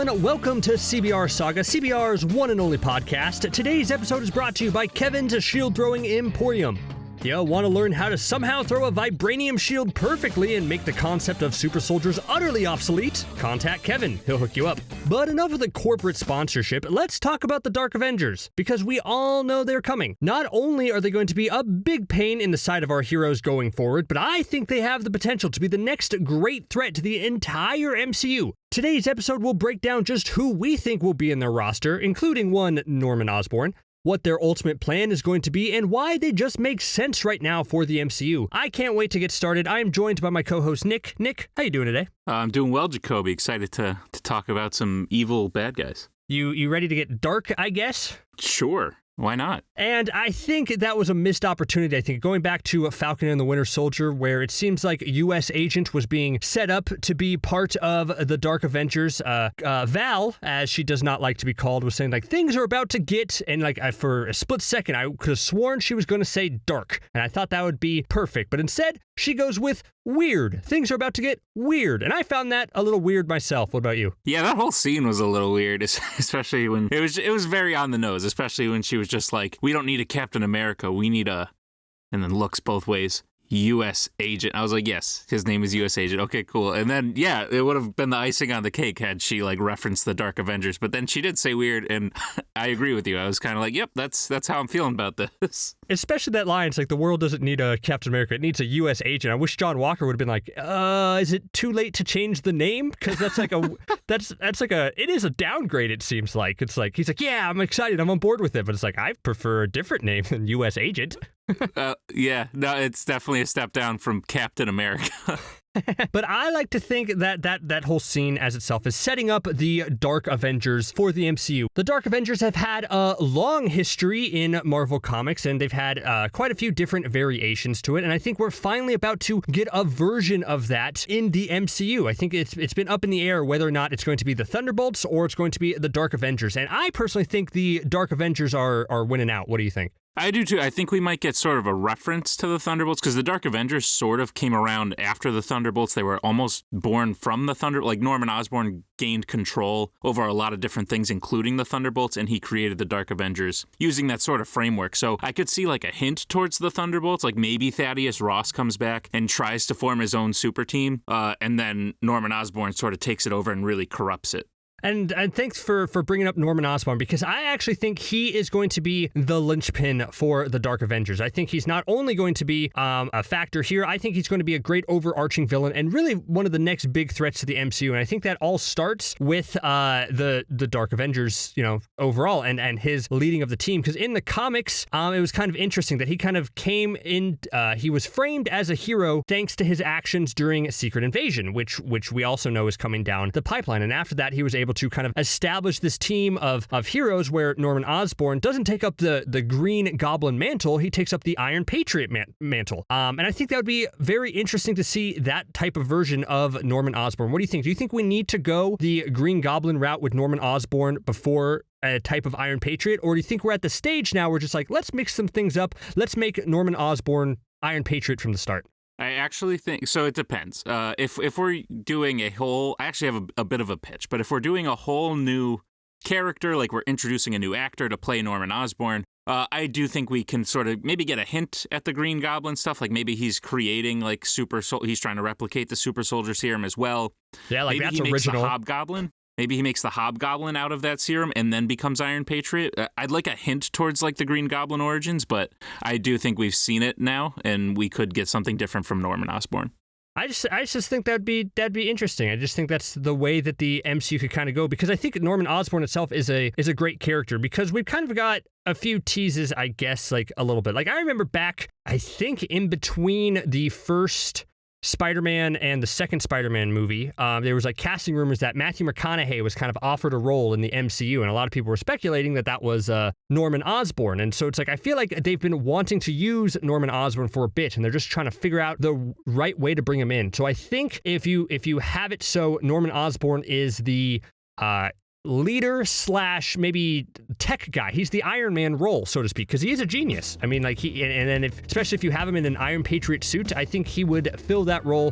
everyone. Welcome to CBR Saga, CBR's one and only podcast. Today's episode is brought to you by Kevin's Shield Throwing Emporium. You want to learn how to somehow throw a vibranium shield perfectly and make the concept of super soldiers utterly obsolete? Contact Kevin. He'll hook you up. But enough of the corporate sponsorship. Let's talk about the Dark Avengers, because we all know they're coming. Not only are they going to be a big pain in the side of our heroes going forward, but I think they have the potential to be the next great threat to the entire MCU. Today's episode will break down just who we think will be in their roster, including one Norman Osborn, what their ultimate plan is going to be, and why they just make sense right now for the MCU. I can't wait to get started. I am joined by my co-host, Nick. Nick, how you doing today? I'm doing well, Jacoby. Excited to talk about some evil bad guys. You ready to get dark, I guess? Sure. Why not? And I think that was a missed opportunity, I think, going back to Falcon and the Winter Soldier, where it seems like a U.S. agent was being set up to be part of the Dark Avengers. Val, as she does not like to be called, was saying, like, things are about to get, and, like, for a split second, I could have sworn she was going to say dark, and I thought that would be perfect. But instead, she goes with weird. Things are about to get weird. And I found that a little weird myself. What about you? Yeah, that whole scene was a little weird, especially when it was very on the nose, especially when she was just like, we don't need a Captain America, we need a, and then looks both ways, U.S. agent. I was like, yes, his name is U.S. agent. Okay, cool. And then, yeah, it would have been the icing on the cake had she, like, referenced the Dark Avengers. But then she did say weird, and I agree with you. I was kind of like, yep, that's how I'm feeling about this. Especially that line, it's like, the world doesn't need a Captain America, it needs a U.S. agent. I wish John Walker would have been like, is it too late to change the name? Because that's like it is a downgrade, it seems like. It's like, he's like, yeah, I'm excited, I'm on board with it. But it's like, I prefer a different name than U.S. agent. Yeah, no, it's definitely a step down from Captain America. But I like to think that whole scene as itself is setting up the Dark Avengers for the MCU. The Dark Avengers have had a long history in Marvel Comics, and they've had quite a few different variations to it, and I think we're finally about to get a version of that in the MCU. I think it's been up in the air whether or not it's going to be the Thunderbolts or it's going to be the Dark Avengers, and I personally think the Dark Avengers are winning out. What do you think? I do too. I think we might get sort of a reference to the Thunderbolts because the Dark Avengers sort of came around after the Thunderbolts. They were almost born from the Thunderbolts. Like Norman Osborn gained control over a lot of different things, including the Thunderbolts, and he created the Dark Avengers using that sort of framework. So I could see like a hint towards the Thunderbolts, like maybe Thaddeus Ross comes back and tries to form his own super team, and then Norman Osborn sort of takes it over and really corrupts it. And thanks for bringing up Norman Osborn, because I actually think he is going to be the linchpin for the Dark Avengers. I think he's not only going to be a factor here, I think he's going to be a great overarching villain and really one of the next big threats to the MCU. And I think that all starts with the Dark Avengers, overall, and his leading of the team. Because in the comics, it was kind of interesting that he kind of came in, he was framed as a hero thanks to his actions during Secret Invasion, which we also know is coming down the pipeline. And after that, he was able to kind of establish this team of heroes where Norman Osborn doesn't take up the Green Goblin mantle, he takes up the Iron Patriot mantle. And I think that would be very interesting to see that type of version of Norman Osborn. What do you think? Do you think we need to go the Green Goblin route with Norman Osborn before a type of Iron Patriot? Or do you think we're at the stage now where we're just like, let's mix some things up, let's make Norman Osborn Iron Patriot from the start? I actually think, so it depends. If we're doing I actually have a bit of a pitch, but if we're doing a whole new character, like we're introducing a new actor to play Norman Osborn, I do think we can sort of maybe get a hint at the Green Goblin stuff, like maybe he's creating like he's trying to replicate the super soldier serum as well. Yeah, like maybe that's he makes original. the Hobgoblin. Maybe he makes the Hobgoblin out of that serum and then becomes Iron Patriot. I'd like a hint towards like the Green Goblin origins, but I do think we've seen it now, and we could get something different from Norman Osborn. I just think that'd be interesting. I just think that's the way that the MCU could kind of go, because I think Norman Osborn itself is a great character, because we've kind of got a few teases, I guess, like a little bit. Like I remember back, I think in between the first Spider-Man and the second Spider-Man movie, there was like casting rumors that Matthew McConaughey was kind of offered a role in the MCU, and a lot of people were speculating that was Norman Osborn. And so it's like, I feel like they've been wanting to use Norman Osborn for a bit, and they're just trying to figure out the right way to bring him in. So I think if you have it so Norman Osborn is the leader / maybe tech guy. He's the Iron Man role, so to speak, because he is a genius. I mean, like and then especially if you have him in an Iron Patriot suit, I think he would fill that role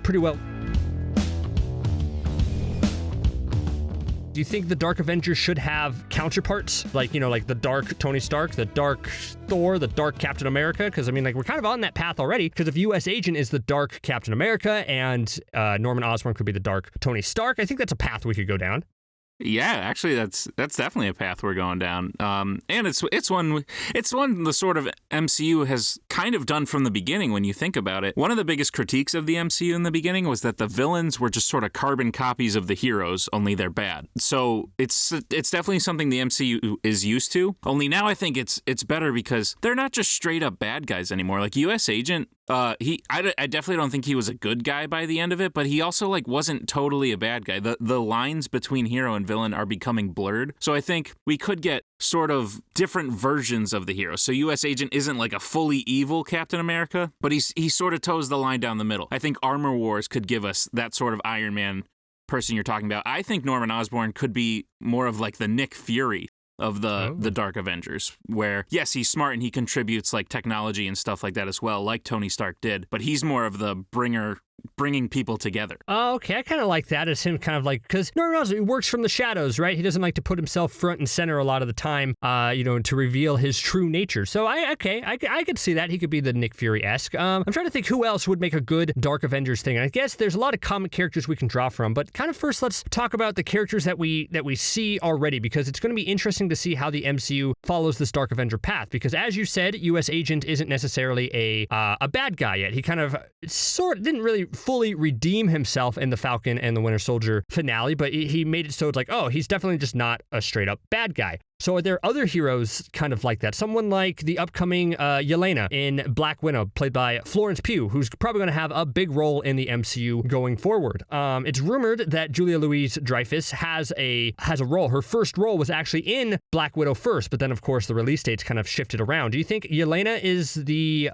pretty well. Do you think the Dark Avengers should have counterparts? Like, like the Dark Tony Stark, the Dark Thor, the Dark Captain America? Because, we're kind of on that path already. Because if U.S. Agent is the Dark Captain America and Norman Osborn could be the Dark Tony Stark, I think that's a path we could go down. Yeah, actually, that's definitely a path we're going down. And it's one the sort of MCU has kind of done from the beginning when you think about it. One of the biggest critiques of the MCU in the beginning was that the villains were just sort of carbon copies of the heroes, only they're bad. So it's definitely something the MCU is used to. Only now I think it's better because they're not just straight up bad guys anymore. Like U.S. Agent, I definitely don't think he was a good guy by the end of it, but he also wasn't totally a bad guy. The lines between hero and villain are becoming blurred. So I think we could get sort of different versions of the hero. So U.S. Agent isn't like a fully evil Captain America, but he sort of toes the line down the middle. I think Armor Wars could give us that sort of Iron Man person you're talking about. I think Norman Osborn could be more of like the Nick Fury of the Dark Avengers, where, yes, he's smart and he contributes like technology and stuff like that as well, like Tony Stark did, but he's more of the bringing people together. Oh, okay. I kind of like that as him kind of like, because Norman Osborn, he works from the shadows, right? He doesn't like to put himself front and center a lot of the time, to reveal his true nature. So I could see that. He could be the Nick Fury-esque. I'm trying to think who else would make a good Dark Avengers thing. I guess there's a lot of comic characters we can draw from, but kind of first let's talk about the characters that we see already, because it's going to be interesting to see how the MCU follows this Dark Avenger path, because as you said, U.S. Agent isn't necessarily a bad guy yet. He kind of didn't really fully redeem himself in the Falcon and the Winter Soldier finale, but he made it so it's like, oh, he's definitely just not a straight up bad guy. So are there other heroes kind of like that? Someone like the upcoming Yelena in Black Widow, played by Florence Pugh, who's probably going to have a big role in the MCU going forward. It's rumored that Julia Louis-Dreyfus has a role. Her first role was actually in Black Widow first, but then of course the release dates kind of shifted around. Do you think Yelena is the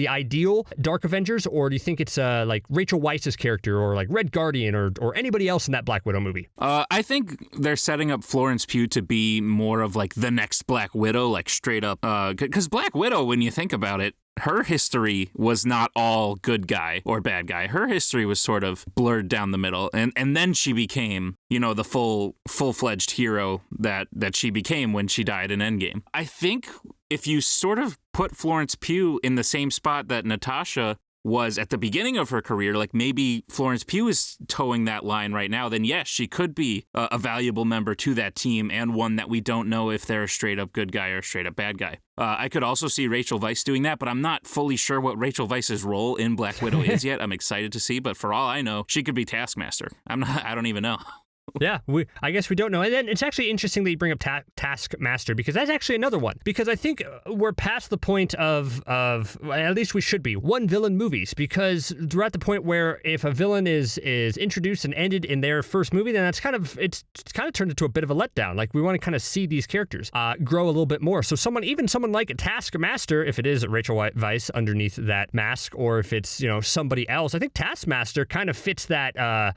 ideal Dark Avengers, or do you think it's like Rachel Weisz's character, or like Red Guardian, or anybody else in that Black Widow movie? I think they're setting up Florence Pugh to be more of like the next Black Widow, like straight up, because Black Widow, when you think about it, her history was not all good guy or bad guy. Her history was sort of blurred down the middle, and then she became, the full-fledged hero that she became when she died in Endgame. I think if you sort of put Florence Pugh in the same spot that Natasha was at the beginning of her career, like maybe Florence Pugh is towing that line right now, then yes, she could be a valuable member to that team, and one that we don't know if they're a straight up good guy or a straight up bad guy. I could also see Rachel Weisz doing that, but I'm not fully sure what Rachel Weisz's role in Black Widow is yet. I'm excited to see, but for all I know, she could be Taskmaster. I don't even know. Yeah, I guess we don't know. And then it's actually interesting that you bring up Taskmaster, because that's actually another one. Because I think we're past the point of at least we should be, one villain movies, because we're at the point where if a villain is introduced and ended in their first movie, then it's kind of turned into a bit of a letdown. Like, we want to kind of see these characters grow a little bit more. So someone like a Taskmaster, if it is Rachel Weisz underneath that mask, or if it's somebody else, I think Taskmaster kind of fits that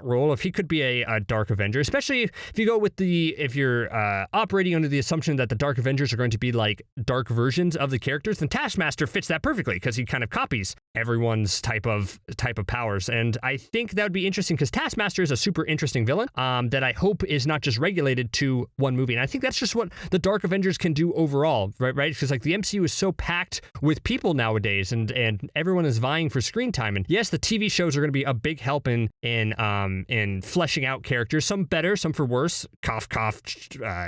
role, if he could be a Dark Avenger, especially if you go with if you're operating under the assumption that the Dark Avengers are going to be like dark versions of the characters, then Taskmaster fits that perfectly, because he kind of copies everyone's type of powers. And I think that would be interesting, because Taskmaster is a super interesting villain that I hope is not just regulated to one movie. And I think that's just what the Dark Avengers can do overall, right? Because like the MCU is so packed with people nowadays, and everyone is vying for screen time. And yes, the TV shows are going to be a big help in fleshing out characters, some better, some for worse. Cough, cough,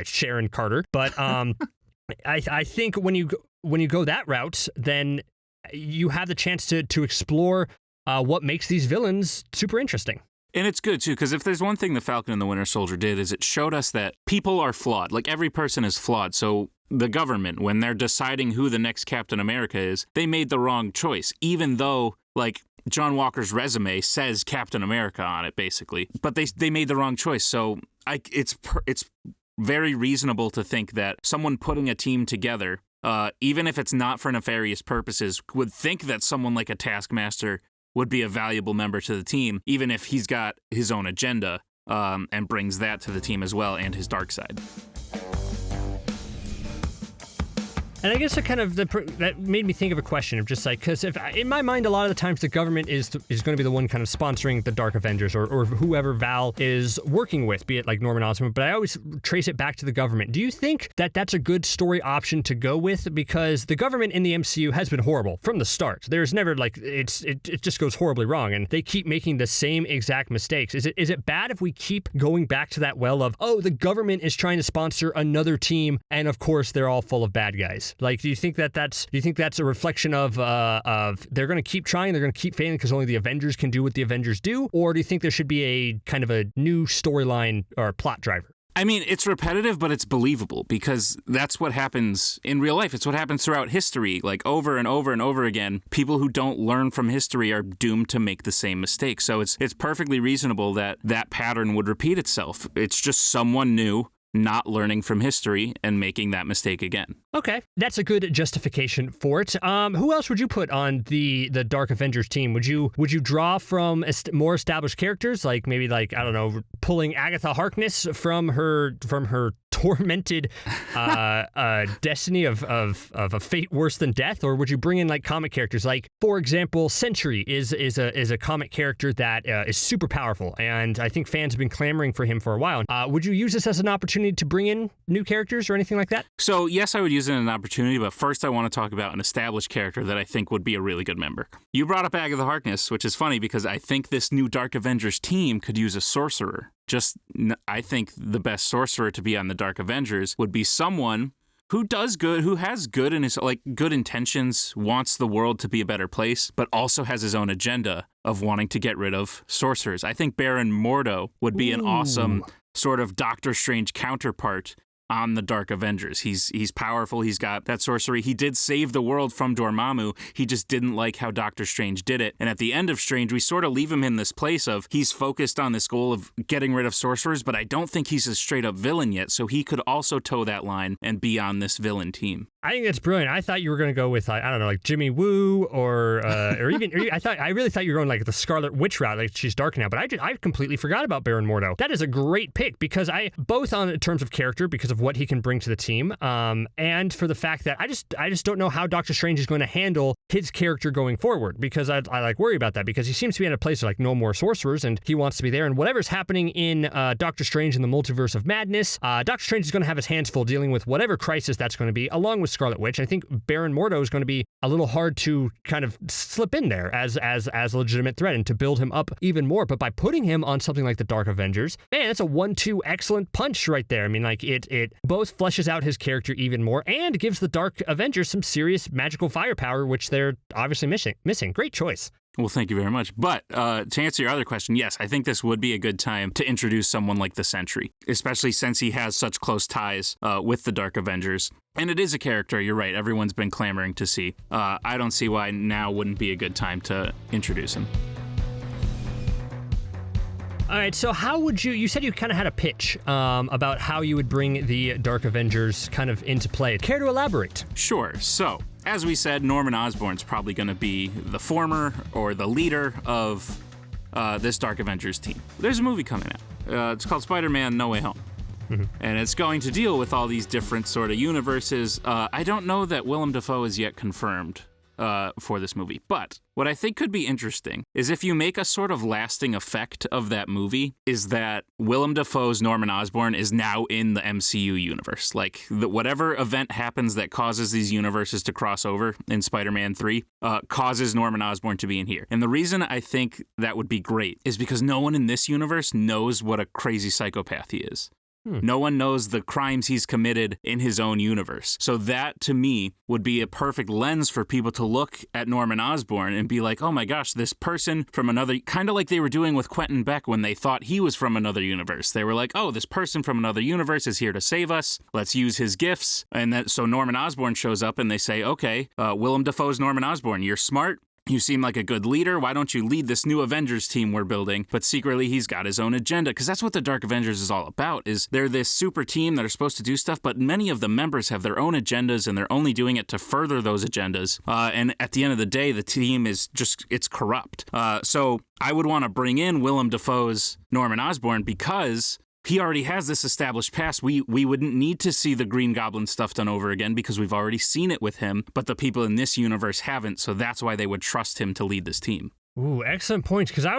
Sharon Carter. But I think when you go that route, then you have the chance to explore what makes these villains super interesting. And it's good, too, because if there's one thing the Falcon and the Winter Soldier did, is it showed us that people are flawed. Like, every person is flawed. So the government, when they're deciding who the next Captain America is, they made the wrong choice, even though, like, John Walker's resume says Captain America on it, basically. But they made the wrong choice. So it's very reasonable to think that someone putting a team together, even if it's not for nefarious purposes, would think that someone like a Taskmaster would be a valuable member to the team, even if he's got his own agenda, and brings that to the team as well, and his dark side. And I guess that made me think of a question of just like, because if in my mind, a lot of the times the government is going to be the one kind of sponsoring the Dark Avengers or whoever Val is working with, be it like Norman Osborn, but I always trace it back to the government. Do you think that that's a good story option to go with? Because the government in the MCU has been horrible from the start. There's never like, it just goes horribly wrong, and they keep making the same exact mistakes. Is it bad if we keep going back to that well of, oh, the government is trying to sponsor another team, and of course they're all full of bad guys? Like, do you think that's a reflection of they're going to keep trying, they're going to keep failing because only the Avengers can do what the Avengers do? Or do you think there should be a kind of a new storyline or plot driver? I mean, it's repetitive, but it's believable because that's what happens in real life. It's what happens throughout history, like over and over and over again. People who don't learn from history are doomed to make the same mistake. So it's perfectly reasonable that pattern would repeat itself. It's just someone new not learning from history and making that mistake again. Okay, that's a good justification for it. Who else would you put on the Dark Avengers team? Would you draw from more established characters, like maybe like, I don't know, pulling Agatha Harkness from her tormented destiny of a fate worse than death, or would you bring in like comic characters? Like, for example, Sentry is a comic character that is super powerful, and I think fans have been clamoring for him for a while. Would you use this as an opportunity to bring in new characters or anything like that? So yes, I would use it as an opportunity, but first I want to talk about an established character that I think would be a really good member. You brought up Agatha Harkness, which is funny because I think this new Dark Avengers team could use a sorcerer. I think the best sorcerer to be on the Dark Avengers would be someone who does good, who has good in his good intentions, wants the world to be a better place, but also has his own agenda of wanting to get rid of sorcerers. I think Baron Mordo would be an awesome sort of Doctor Strange counterpart on the Dark Avengers. He's powerful. He's got that sorcery. He did save the world from Dormammu. He just didn't like how Doctor Strange did it. And at the end of Strange, we sort of leave him in this place of he's focused on this goal of getting rid of sorcerers, but I don't think he's a straight up villain yet. So he could also toe that line and be on this villain team. I think that's brilliant. I thought you were going to go with, I don't know, like Jimmy Woo or even I really thought you were going like the Scarlet Witch route, like she's dark now. But I completely forgot about Baron Mordo. That is a great pick because both on in terms of character because of what he can bring to the team, and for the fact that I just don't know how Doctor Strange is going to handle his character going forward, because I like worry about that because he seems to be in a place of like no more sorcerers and he wants to be there, and whatever's happening in Doctor Strange in the Multiverse of Madness, Doctor Strange is going to have his hands full dealing with whatever crisis that's going to be, along with Scarlet Witch. I think Baron Mordo is going to be a little hard to kind of slip in there as a legitimate threat and to build him up even more. But by putting him on something like the Dark Avengers, man, that's a 1-2 excellent punch right there. I mean, like it both fleshes out his character even more and gives the Dark Avengers some serious magical firepower, which they're obviously missing. Great choice. Well, thank you very much. But to answer your other question, yes, I think this would be a good time to introduce someone like the Sentry, especially since he has such close ties with the Dark Avengers. And it is a character, you're right, everyone's been clamoring to see. I don't see why now wouldn't be a good time to introduce him. All right, so how would you said you kind of had a pitch about how you would bring the Dark Avengers kind of into play. Care to elaborate? Sure. So, as we said, Norman Osborn's probably going to be the former or the leader of this Dark Avengers team. There's a movie coming out. It's called Spider-Man No Way Home. Mm-hmm. And it's going to deal with all these different sort of universes. I don't know that Willem Dafoe is yet confirmed for this movie. But what I think could be interesting is if you make a sort of lasting effect of that movie, is that Willem Dafoe's Norman Osborn is now in the MCU universe. Like, whatever event happens that causes these universes to cross over in Spider-Man 3 causes Norman Osborn to be in here. And the reason I think that would be great is because no one in this universe knows what a crazy psychopath he is. No one knows the crimes he's committed in his own universe. So that, to me, would be a perfect lens for people to look at Norman Osborn and be like, oh my gosh, this person from another, kind of like they were doing with Quentin Beck when they thought he was from another universe. They were like, oh, this person from another universe is here to save us. Let's use his gifts. And so Norman Osborn shows up and they say, okay, Willem Dafoe's Norman Osborn, you're smart. You seem like a good leader. Why don't you lead this new Avengers team we're building? But secretly, he's got his own agenda, because that's what the Dark Avengers is all about, is they're this super team that are supposed to do stuff, but many of the members have their own agendas, and they're only doing it to further those agendas. And at the end of the day, the team is just, it's corrupt. So I would want to bring in Willem Dafoe's Norman Osborn because he already has this established past. We wouldn't need to see the Green Goblin stuff done over again because we've already seen it with him, but the people in this universe haven't, so that's why they would trust him to lead this team. Ooh, excellent points. Because I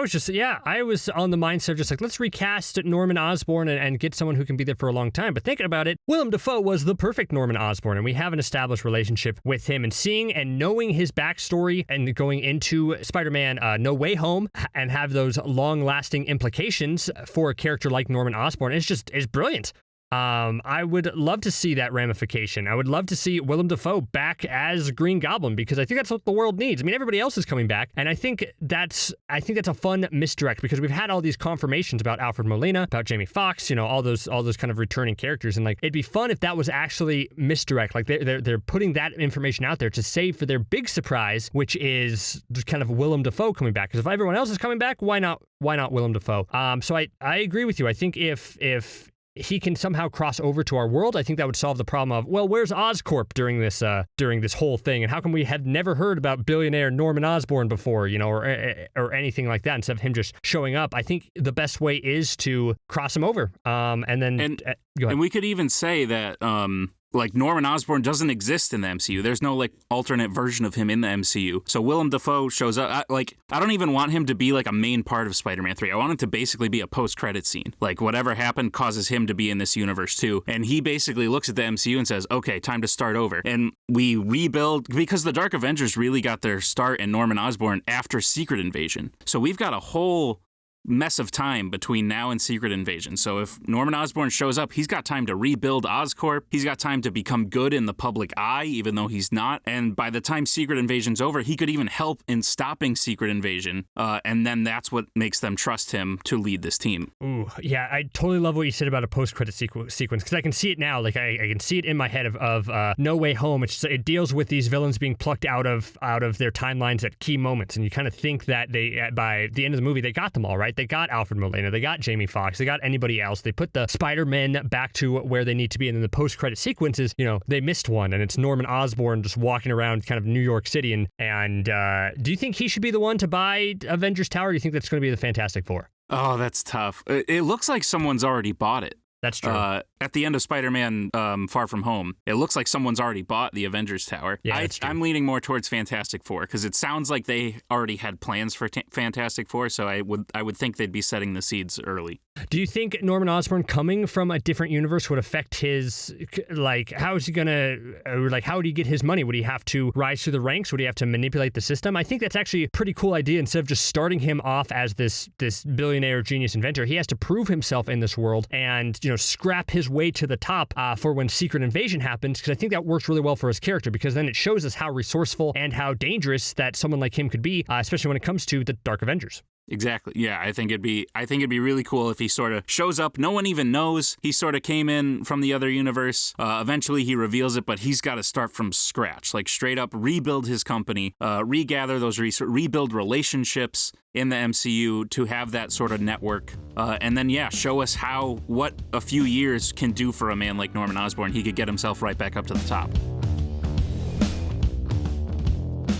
was on the mindset of just like, let's recast Norman Osborn and get someone who can be there for a long time. But thinking about it, Willem Dafoe was the perfect Norman Osborn, and we have an established relationship with him. And seeing and knowing his backstory and going into Spider-Man No Way Home and have those long-lasting implications for a character like Norman Osborn is brilliant. I would love to see that ramification. I would love to see Willem Dafoe back as Green Goblin, because I think that's what the world needs. I mean, everybody else is coming back, and I think that's a fun misdirect, because we've had all these confirmations about Alfred Molina, about Jamie Foxx, all those kind of returning characters, and like it'd be fun if that was actually misdirect. Like they're putting that information out there to save for their big surprise, which is just kind of Willem Dafoe coming back. Because if everyone else is coming back, why not Willem Dafoe? So I agree with you. I think if he can somehow cross over to our world, I think that would solve the problem of, well, where's Oscorp during this whole thing, and how come we had never heard about billionaire Norman Osborn before, or anything like that, instead of him just showing up. I think the best way is to cross him over, and then go ahead. And we could even say that like Norman Osborn doesn't exist in the MCU. There's no like alternate version of him in the MCU. So Willem Dafoe shows up. I don't even want him to be like a main part of Spider-Man 3. I want him to basically be a post-credit scene. Like whatever happened causes him to be in this universe too. And he basically looks at the MCU and says, okay, time to start over. And we rebuild, because the Dark Avengers really got their start in Norman Osborn after Secret Invasion. So we've got a whole mess of time between now and Secret Invasion. So if Norman Osborn shows up, he's got time to rebuild Oscorp. He's got time to become good in the public eye, even though he's not. And by the time Secret Invasion's over, he could even help in stopping Secret Invasion. And then that's what makes them trust him to lead this team. Ooh, yeah, I totally love what you said about a post-credit sequence, because I can see it now. Like I can see it in my head of No Way Home. It deals with these villains being plucked out of their timelines at key moments, and you kind of think that they, by the end of the movie, they got them all right. They got Alfred Molina, they got Jamie Foxx, they got anybody else. They put the Spider-Men back to where they need to be, and then the post-credit sequences, they missed one, and it's Norman Osborn just walking around kind of New York City. And do you think he should be the one to buy Avengers Tower, or do you think that's going to be the Fantastic Four? Oh, that's tough. It looks like someone's already bought it. That's true. At the end of Spider-Man Far From Home, it looks like someone's already bought the Avengers Tower. Yeah, I'm leaning more towards Fantastic Four, because it sounds like they already had plans for Fantastic Four, so I would think they'd be setting the seeds early. Do you think Norman Osborn coming from a different universe would affect his, like, how is he gonna, like, how would he get his money? Would he have to rise through the ranks? Would he have to manipulate the system? I think that's actually a pretty cool idea. Instead of just starting him off as this billionaire genius inventor, he has to prove himself in this world and, scrap his way to the top for when Secret Invasion happens, because I think that works really well for his character, because then it shows us how resourceful and how dangerous that someone like him could be, especially when it comes to the Dark Avengers. Exactly. Yeah, I think it'd be really cool if he sort of shows up. No one even knows he sort of came in from the other universe. Eventually he reveals it, but he's got to start from scratch, like straight up rebuild his company, regather those rebuild relationships in the MCU to have that sort of network. And then, show us what a few years can do for a man like Norman Osborn. He could get himself right back up to the top.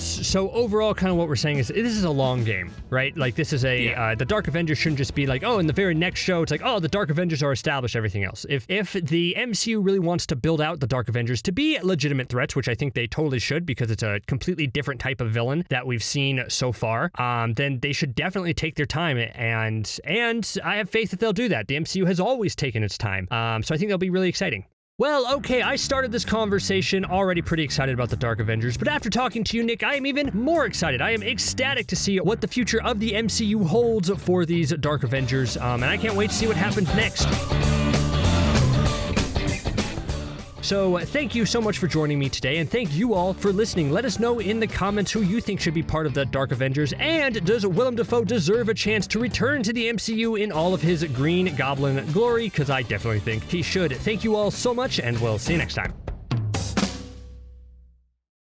So overall, kind of what we're saying is this is a long game, right? Like this is the Dark Avengers shouldn't just be like, oh, in the very next show, it's like, oh, the Dark Avengers are established, everything else. If the MCU really wants to build out the Dark Avengers to be legitimate threats, which I think they totally should, because it's a completely different type of villain that we've seen so far, then they should definitely take their time, and I have faith that they'll do that. The MCU has always taken its time, so I think they'll be really exciting. Well, okay, I started this conversation already pretty excited about the Dark Avengers, but after talking to you, Nick, I am even more excited. I am ecstatic to see what the future of the MCU holds for these Dark Avengers, and I can't wait to see what happens next. So thank you so much for joining me today, and thank you all for listening. Let us know in the comments who you think should be part of the Dark Avengers, and does Willem Dafoe deserve a chance to return to the MCU in all of his Green Goblin glory? Because I definitely think he should. Thank you all so much, and we'll see you next time.